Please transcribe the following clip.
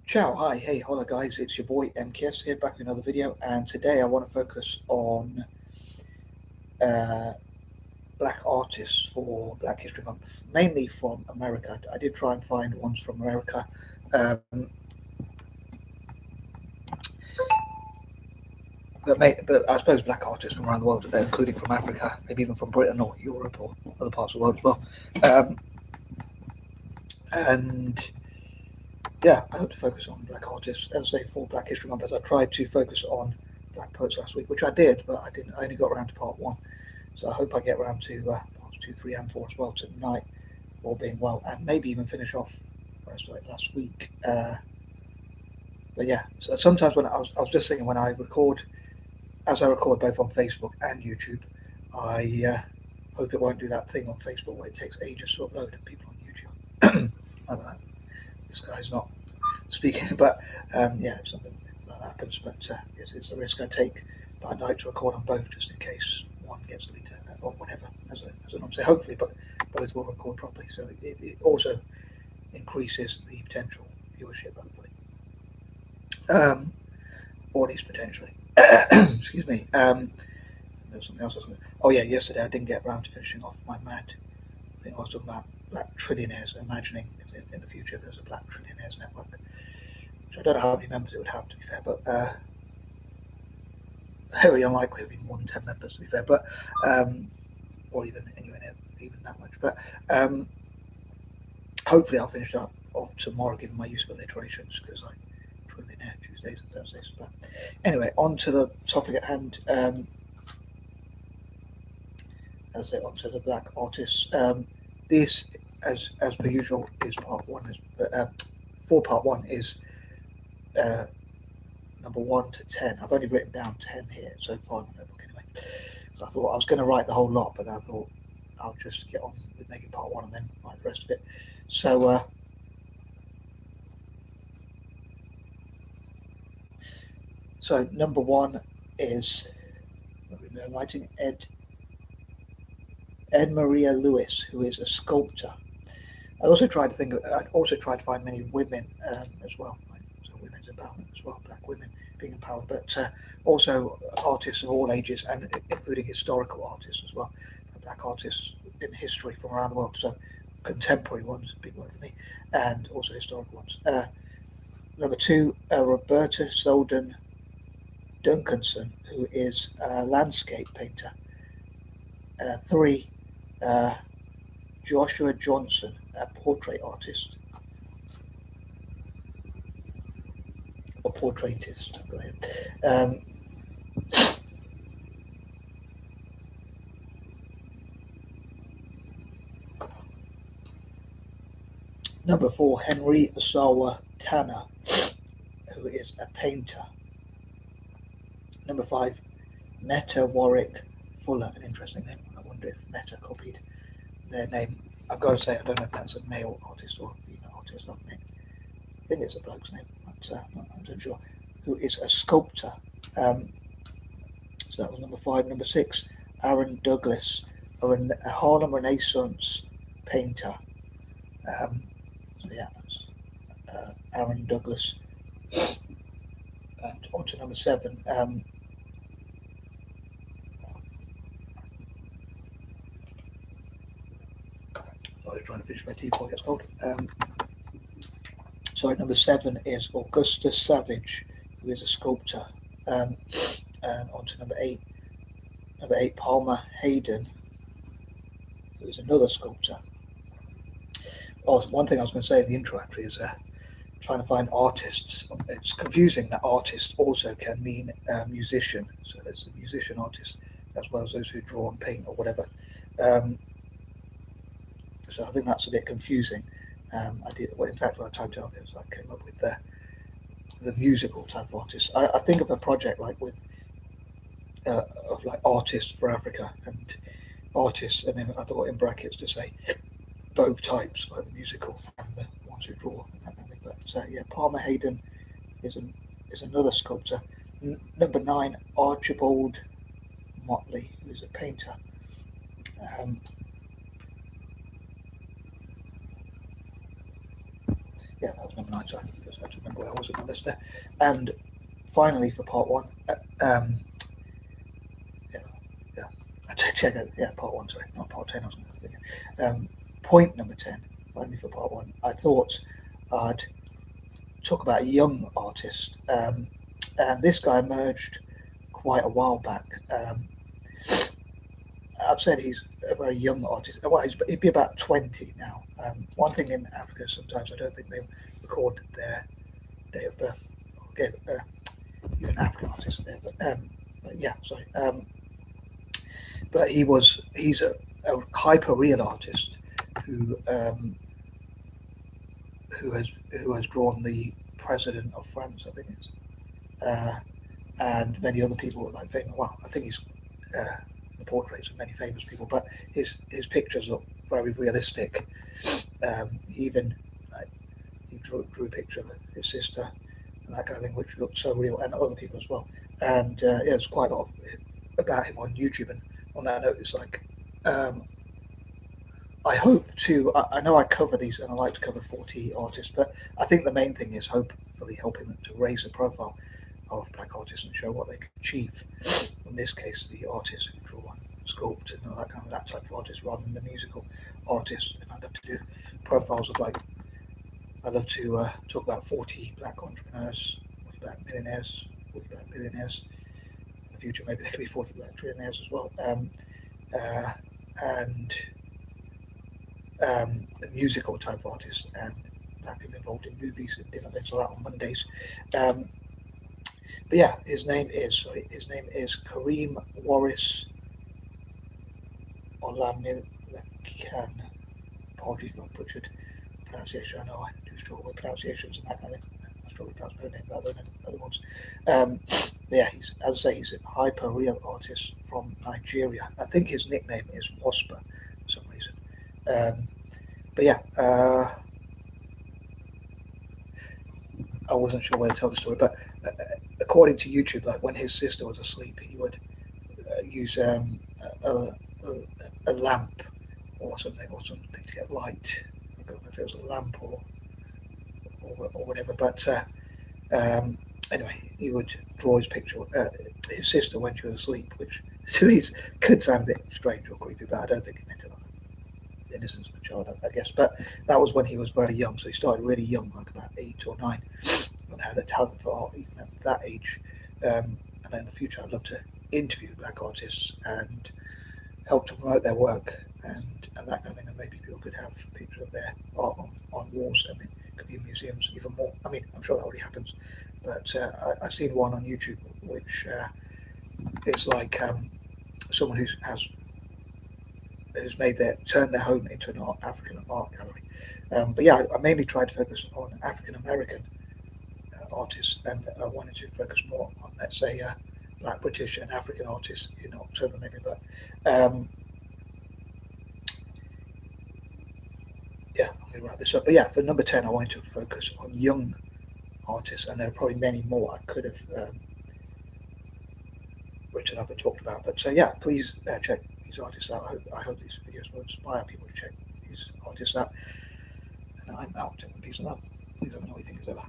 Ciao, hi, hey, hola guys, it's your boy M.K.S here back with another video, and today I want to focus on uh, black artists for Black History Month, mainly from America. I did try and find ones from America, um, but I suppose black artists from around the world, including from Africa, maybe even from Britain or Europe or other parts of the world as well. And yeah, I hope to focus on black artists. As I say, for Black History Month, as I tried to focus on black poets last week, which I did, but I didn't. I only got around to part one. So I hope I get around to parts 2, 3, and 4 as well tonight, all being well, and maybe even finish off what I started last week. But yeah, so sometimes when I was just thinking when I record, as I record both on Facebook and YouTube, I hope it won't do that thing on Facebook where it takes ages to upload and people on YouTube. I don't know. This guy's not speaking, but yeah, if something like that happens. But it's a risk I take. But I'd like to record on both just in case one gets deleted or whatever, as a norm say. Hopefully, but both will record properly. So it also increases the potential viewership, hopefully, or at least potentially. Excuse me. There's something else I was going to. Oh yeah, yesterday I didn't get around to finishing off my mad thing. I was talking about black trillionaires, imagining if in the future there's a black trillionaires network. Which I don't know how many members it would have, to be fair, but very unlikely it would be more than 10 members, to be fair, but or even anywhere near even that much. But hopefully I'll finish up off tomorrow, given my useful iterations, because I twiddle in there Tuesdays and Thursdays. But anyway, on to the topic at hand. As I say, onto the black artists. This, as per usual, is part one. For part one is number 1 to 10. I've only written down 10 here so far in my notebook anyway. So I thought I was going to write the whole lot, but then I thought I'll just get on with making part one and then write the rest of it. So number 1 is writing Ed Maria Lewis, who is a sculptor. I'd also tried to find many women as well, so women's empowerment as well, black women being empowered, but also artists of all ages, and including historical artists as well, black artists in history from around the world. So contemporary ones, big word for me, and also historical ones. Number 2, Roberta Selden Duncanson, who is a landscape painter. 3, Joshua Johnson, a portrait artist or portraitist. Number 4, Henry Osawa Tanner, who is a painter. Number 5, Meta Warwick Fuller, an interesting name. I wonder if Meta copied their name. I've got to say, I don't know if that's a male artist or a female artist. I think it's a bloke's name, but I'm not sure. Who is a sculptor. So that was number 5. Number 6, Aaron Douglas, a Harlem Renaissance painter. So yeah, that's Aaron Douglas. And on to number 7. I was trying to finish my tea before it gets cold. Sorry, number 7 is Augustus Savage, who is a sculptor. And on to number 8. Number 8, Palmer Hayden, who is another sculptor. Oh, one thing I was going to say in the intro actually is trying to find artists. It's confusing that artist also can mean musician. So there's a musician artist as well as those who draw and paint or whatever. So I think that's a bit confusing. I did, well, in fact, when I typed it up, I came up with the musical type of artist. I think of a project like with of like artists for Africa and artists, and then I thought in brackets to say both types, like the musical and the ones who draw and things like that. So yeah, Palmer Hayden is another sculptor. Number 9, Archibald Motley, who is a painter. Yeah, that was number 9. Sorry, because I had to remember where I was in my list there. And finally, for part 1, yeah, yeah, I check it. Yeah, part 1. Sorry, not part 10. I was thinking. Point number 10. Finally, for part 1, I thought I'd talk about a young artist, and this guy emerged quite a while back. I've said he's a very young artist. Well, he'd be about 20 now. One thing in Africa, sometimes I don't think they record their date of birth. Okay, he's an African artist there, but yeah, sorry. But he's a hyper real artist who who has drawn the president of France, I think it's, and many other people like famous. Well, I think he's the portraits of many famous people, but his pictures look very realistic. He even like, he drew a picture of his sister and that kind of thing, which looked so real, and other people as well. And yeah, there's quite a lot about him on YouTube. And on that note, it's like um, I hope to. I know I cover these, and I like to cover 40 artists, but I think the main thing is hopefully helping them to raise the profile of black artists and show what they can achieve. In this case, the artists who draw and sculpt and all that kind of that type of artist, rather than the musical artist. And I'd love to do profiles of like I'd love to talk about 40 black entrepreneurs, 40 black millionaires, 40 black billionaires. In the future, maybe there could be 40 black trillionaires as well. Uh, and musical type artists and black people involved in movies and different things like that on Mondays. Um, but yeah, his name is Kareem Waris Olamilekan. Apologies if I butchered pronunciation. I know I do struggle with pronunciations and that kind of thing. I struggle with pronouncing name better than other ones. But yeah, he's, as I say, he's a hyper real artist from Nigeria. I think his nickname is Wasper for some reason. But yeah, I wasn't sure where to tell the story, but according to YouTube, like when his sister was asleep, he would use a lamp or something to get light. I don't know if it was a lamp or whatever, but anyway, he would draw his picture, his sister when she was asleep, which to me could sound a bit strange or creepy, but I don't think it meant it. Innocence of a child, I guess. But that was when he was very young, so he started really young, like about 8 or 9, and had a talent for art even at that age. And in the future, I'd love to interview black artists and help to promote their work and that kind of thing. And maybe people could have pictures of their art on walls. I mean, it could be in museums even more. I mean, I'm sure that already happens, but I've seen one on YouTube which is like someone who's turned their home into an African art gallery. But yeah, I mainly tried to focus on African American artists, and I wanted to focus more on, let's say, Black, British, and African artists in October maybe. But yeah, I'm going to wrap this up. But yeah, for number 10, I wanted to focus on young artists, and there are probably many more I could have written up and talked about. But yeah, please check these artists out. I hope these videos will inspire people to check these artists out. And I'm out. Peace and love. Please let me know what you think as ever.